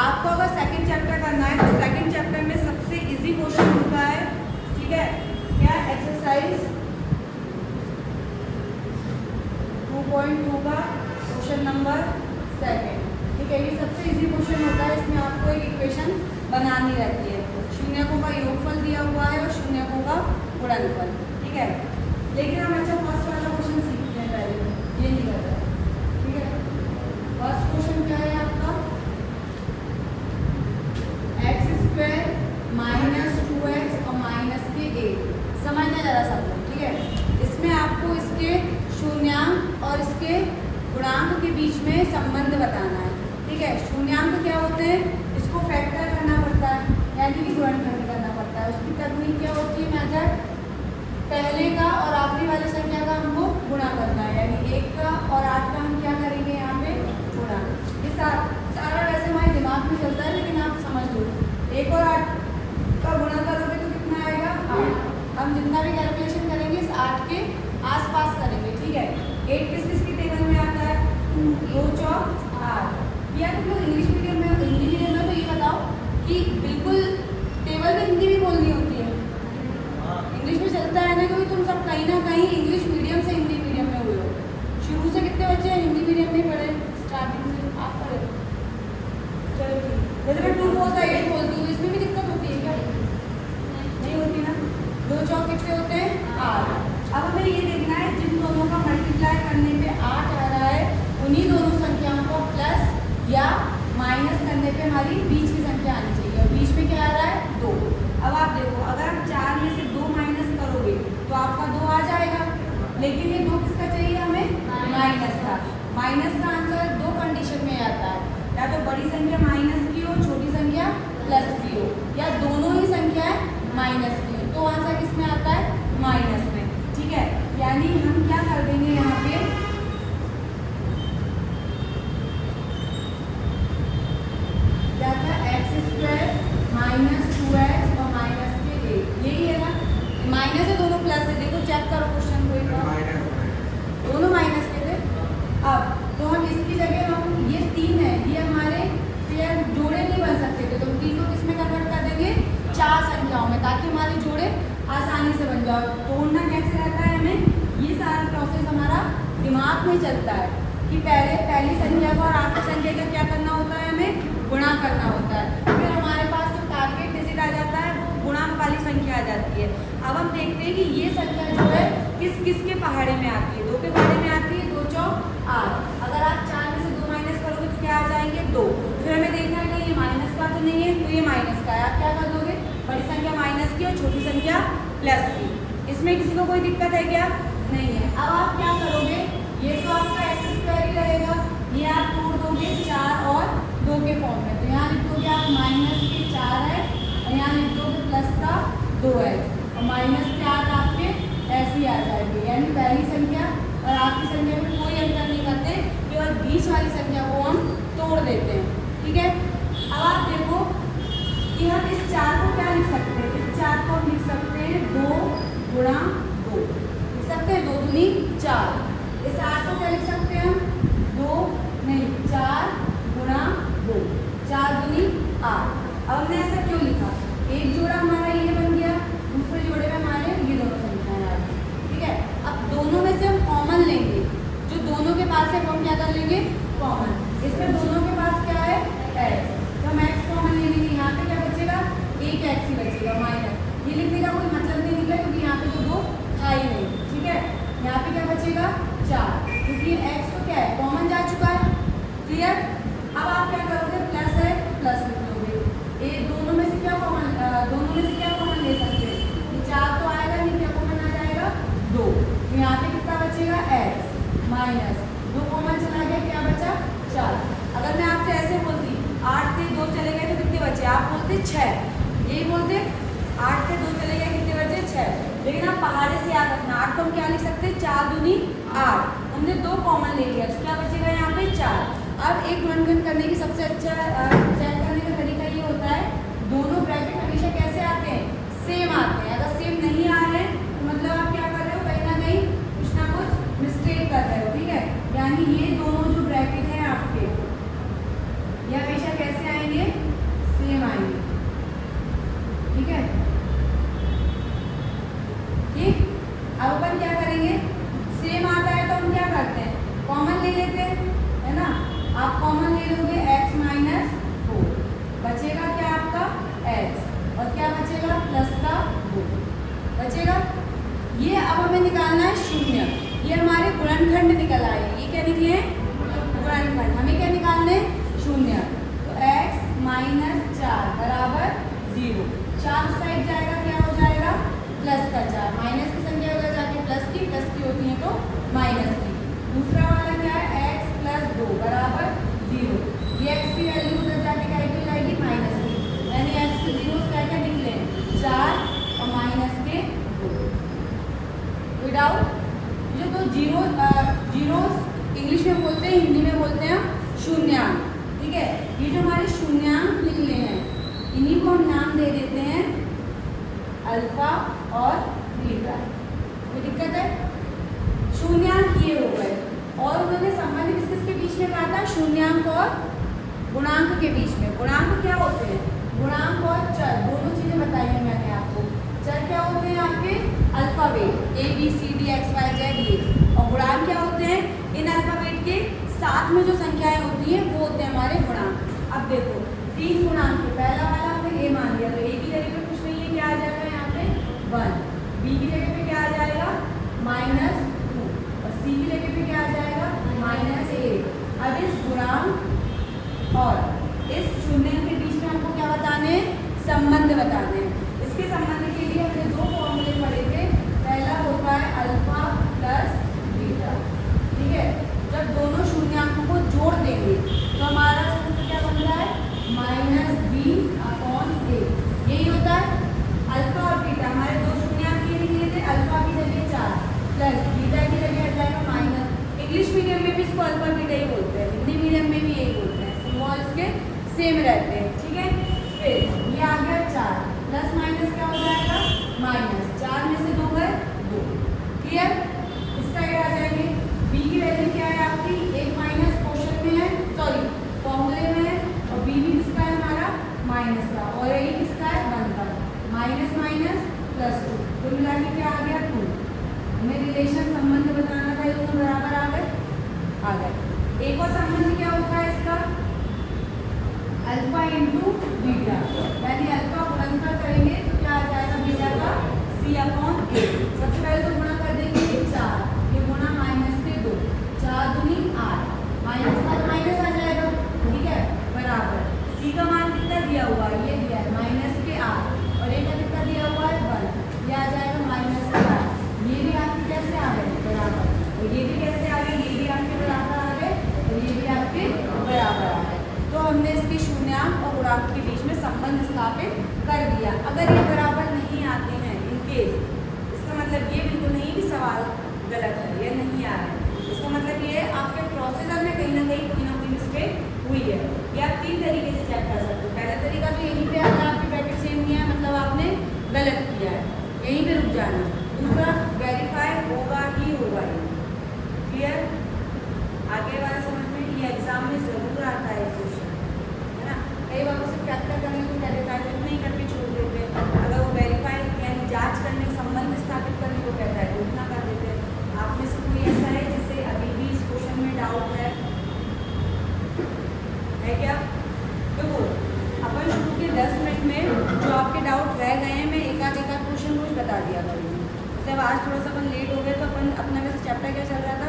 आपको अगर second chapter करना है तो सेकंड चैप्टर में सबसे इजी क्वेश्चन होता है, ठीक है, क्या एक्सरसाइज 2.2 का क्वेश्चन नंबर 2, ठीक है। ये सबसे इजी क्वेश्चन होता है, इसमें आपको एक इक्वेशन बनानी रहती है, शून्यकों का योगफल दिया हुआ है और शून्यकों का गुणनफल, ठीक है। लेकिन हम अच्छा फर्स्ट वाला क्वेश्चन सीखते हैं पहले, ये नहीं कर रहा, ठीक है। फर्स्ट क्वेश्चन क्या है आपका, x² माइनस 2x और माइनस के 8, समझना जरा सब लोग, ठीक है। इसमें आपको इसके शून्यांक और इसके गुणांक के बीच में संबंध बताना है, ठीक है। शून्यांक क्या होते हैं, इसको फैक्टर करना पड़ता है, यानी कि गुणनखंड करना पड़ता है। उसकी तकनीक क्या होती है, मेथड, पहले का और आखिरी वाली संख्या का हमको गुणा करना है, यानी 1 का और 8 का हम क्या करेंगे यहाँ पे गुणा। ये सारा वैसे हमारे दिमाग में चलता है, लेकिन आप समझ लो 1 और 8 का गुणा करोगे तो कितना आएगा 8। हम जितना भी कैलकुलेशन करेंगे इस 8 के आसपास करेंगे, ठीक है। 8 किस किस की टेबल में आता है, 2 चौक 8। या तुम लोग इंग्लिश मीडियम में, हिंदी मीडियम में, तो ये बताओ कि बिल्कुल टेबल में हिंदी भी बोलनी होती है, इंग्लिश में चलता है ना, क्योंकि तुम सब कहीं ना कहीं इंग्लिश मीडियम से हिंदी मीडियम में हुए हो। शुरू से कितने बच्चे हिंदी मीडियम में पढ़े, स्टार्टिंग से आप पढ़े, चलो ठीक। जैसे मैं 2 4 8 बोलती हूँ, इसमें भी दिक्कत होती है क्या, नहीं होती ना। 2 चौक कितने होते हैं 8। अब हमें ये देखना है जिन दोनों का मल्टीप्लाई करने पे 8 आ रहा है, उन्हीं दोनों संख्याओं को प्लस या माइनस करने पे हमारी बीच की संख्या आनी चाहिए, और बीच में क्या आ रहा है 2। अब आप देखो, अगर आप 4 में से 2 माइनस करोगे तो आपका 2 आ जाएगा, लेकिन ये 2 किसका चाहिए हमें, माइनस का। माइनस का आंसर 2 कंडीशन में आता है, या तो बड़ी संख्या माइनस की हो, छोटी संख्या प्लस की हो, या दोनों ही संख्याएं माइनस की हो, तो आंसर किस में आता है, माइनस में, ठीक है। यानी हम क्या कर देंगे यहाँ पे, क्या था, x² माइनस 2x और माइनस के 8, यही है ना। माइनस है, दोनों प्लस है, देखो चेक करो क्वेश्चन को एक बार, दोनों माइनस के थे। अब तो हम इसकी जगह हम ये 3 है, ये हमारे पेयर जोड़े नहीं बन सकते थे, तो 3 को किसमें कन्वर्ट कर देंगे, 4 संख्याओं में, ताकि हमारे जोड़े आसानी से बन जाओ। तोड़ना कैसे रहता है हमें, ये सारा प्रोसेस हमारा दिमाग में चलता है कि पहले पहली संख्या को और आखिरी संख्या का क्या करना होता है, हमें गुणा करना होता है, फिर हमारे पास जो टारगेट डिजिट आ जाता है वो गुणांक वाली संख्या आ जाती है। अब हम देखते हैं कि ये संख्या जो है किस किस के पहाड़े में आती है, 2 के पहाड़े में आती है, 2 चौक 8। अगर आप 4 में से 2 माइनस करोगे तो क्या आ जाएंगे 2। फिर हमें देखना है कि ये माइनस का तो नहीं है, तो ये माइनस का है, आप क्या कर दोगे, बड़ी संख्या माइनस की और छोटी संख्या प्लस की। इसमें किसी को कोई दिक्कत है क्या, नहीं है। अब आप क्या करोगे, ये तो आपका x² ही रहेगा, ये आप तोड़ दोगे 4 और 2 के फॉर्म में, तो यहाँ लिख दोगे आप माइनस के 4x और यहाँ लिख दोगे प्लस का 2x, और माइनस के 8 आपके ऐसे ही आ जाएंगे। यानी पहली संख्या और आखिरी संख्या में कोई अंतर नहीं करते, केवल बीच वाली संख्या को हम तोड़ देते हैं, ठीक है। अब आप देखो कि हम इस 4 को क्या लिख सकते हैं, इस 4 को हम लिख सकते हैं 2 गुणा 2, लिख सकते हैं 2 दूनी 4। इस 8 को क्या लिख सकते हैं हम, 4 गुणा 2, 4 दूनी 8। अब हमने ऐसा क्यों लिखा, एक जोड़ा हमारा ये बन गया, दूसरे जोड़े में हमारे ये दोनों संख्याएं आ गई, ठीक है। अब दोनों में से हम कॉमन लेंगे, जो दोनों के पास है वो हम क्या कर लेंगे, कॉमन। इसमें दोनों के पास क्या है, x, तो हम x कॉमन ले लेंगे, यहाँ पे क्या बचेगा, एक x ही बचेगा, माइनस। ये लिखने का कोई मतलब नहीं निकला, क्योंकि यहाँ पे तो 2 था ही नहीं, ठीक है। यहाँ पे क्या बचेगा 4, क्योंकि x तो क्या है, कॉमन जा चुका है, क्लियर। अब आप क्या करोगे, प्लस है, प्लस लिख दोगे, ये दोनों में से क्या कॉमन, दोनों में से क्या कॉमन ले सकते हैं, ये 4 तो आएगा नहीं, क्या कॉमन आ जाएगा 2, तो यहाँ पे कितना बचेगा x माइनस 2 कॉमन चला गया, क्या बचा 4। अगर मैं आपसे ऐसे बोलती 8 से 2 चले गए तो कितने बचे, आप बोलते 6, यही बोलते 8 से 2 चले गए कितने बचे 6, लेकिन आप पहाड़े से याद रखना 8 को हम क्या लिख सकते हैं, 4 दूनी 8, हमने 2 कॉमन ले लिया, तो क्या बचेगा यहाँ पे 4। अब एक गुणनखंड करने की सबसे अच्छा चेक करने का तरीका ये होता है, दोनों ब्रैकेट हमेशा कैसे आते हैं, सेम आते हैं। अगर सेम नहीं आ रहे हैं तो मतलब आप क्या कर रहे हो, कहीं ना कहीं कुछ ना कुछ मिस्टेक कर रहे हो, ठीक है। यानी ये दोनों जो ब्रैकेट हैं आपके, ये हमेशा कैसे आएंगे, विदाउट जो तो जीरो इंग्लिश में बोलते हैं, हिंदी में बोलते हैं हम शून्यांक। ठीक है, ये जो हमारे शून्यांक निकले हैं इन्हीं को हम नाम दे देते हैं अल्फा और बीटा। कोई दिक्कत है? शून्यांक ये हो गए और उन्होंने संबंध किसके बीच में कहा था? शून्यांक और गुणांक के बीच में। गुणांक क्या होते हैं? गुणांक और चर दोनों चीजें बताई हैं मैंने आपको। चर क्या होते हैं आपके? अल्फाबेट ABCD XYZ ये, और गुणांक क्या होते हैं? इन अल्फाबेट के साथ में जो संख्याएं होती हैं वो होते हैं हमारे गुणांक। अब देखो 3 गुणांक है, पहला वाला हमने A मान लिया तो A की जगह पे कुछ नहीं है, क्या आ जाएगा यहाँ पे 1, B की जगह पे क्या आ जाएगा -2 और C की जगह पे क्या आ जाएगा -8। अब इस गुणांक और इस शून्यांक के बीच में हमको क्या बताने हैं? संबंध बताने हैं। इसके संबंध के लिए हमने 2 फॉर्मूले पढ़े थे। पहला होता है अल्फा प्लस बीटा। ठीक है, जब दोनों शून्यांकों को जोड़ देंगे तो हमारा सूत्र क्या बन रहा है? -b/a। यही होता है अल्फा और बीटा। हमारे 2 शून्यांक ये निकले थे, अल्फा की जगह 4 प्लस बीटा की जगह आ जाएगा माइनस। इंग्लिश मीडियम में भी इसको अल्फा बीटा ही बोलते हैं, हिंदी मीडियम में भी यही बोलते हैं, सिंबल इसके सेम रहते हैं। ठीक है, फिर ये आ गया 4 प्लस माइनस क्या हो जाएगा माइनस, 4 में से 2 गए 2। क्लियर? इस साइड आ जाएंगे। b की वैल्यू क्या है आपकी? 1 माइनस क्वेश्चन में है, सॉरी फॉर्मूले में है, और b भी किसका है हमारा? माइनस का, और ये किसका है? 1 का। माइनस माइनस प्लस 2 तो मिला के क्या आ गया 2। हमें रिलेशन संबंध बताना था, ये दोनों बराबर आ गए। एक और संबंध क्या होता है इसका? अल्फा इंटू बीटा, यानी अल्फा गुणनफल करेंगे तो क्या आ जाएगा बीटा का C/A। सबसे पहले तो गुणा कर देंगे 4, ये गुणा माइनस के 2, 4 दूनी 8, माइनस का माइनस आ जाएगा। ठीक है, बराबर C का मान कितना दिया हुआ है? ये दिया है -8, और A का कितना दिया हुआ है 1, ये आ जाएगा -4। ये भी आपके कैसे आ गए? बराबर। और ये भी कैसे आ गए? ये भी आपके बराबर आ गए और ये भी आपके बराबर आ गए। तो हमने इसके शून्यांक और गुणांक के बीच में संबंध स्थापित कर दिया। अगर ये बराबर नहीं आते हैं इनकेस, इसका मतलब ये बिल्कुल नहीं कि सवाल गलत है या नहीं आ रहा है। इसका मतलब ये आपके प्रोसीजर में कहीं ना कहीं कोई ना कोई मिस्टेक हुई है। ये आप 3 तरीके से चेक कर सकते हो। पहला तरीका तो यहीं पे अगर आपकी ब्रैकेट सेम नहीं है मतलब आपने गलत किया है, यहीं पे रुक जाना। दूसरा वेरीफाई होगा ही होगा। क्लियर? आगे वाला समझ में, ये एग्जाम में जरूर आता है क्वेश्चन, है ना। कई बार उसे फैक्टर करने को वेरीफाई नहीं करके छोड़ देते हैं। अगर वो वेरीफाई यानी जांच करने, संबंध स्थापित करने को कहता है तो उतना कर देते हैं। आप में से कोई ऐसा है जिसे अभी भी इस क्वेश्चन में डाउट है क्या? देखो अपन शुरू के 10 मिनट में जो आपके डाउट रह गए हैं मैं एक आध क्वेश्चन रोज बता दिया करूँगी। जब आज थोड़ा सा अपन लेट हो गए तो अपन अपना वैसे चैप्टर क्या चल रहा था?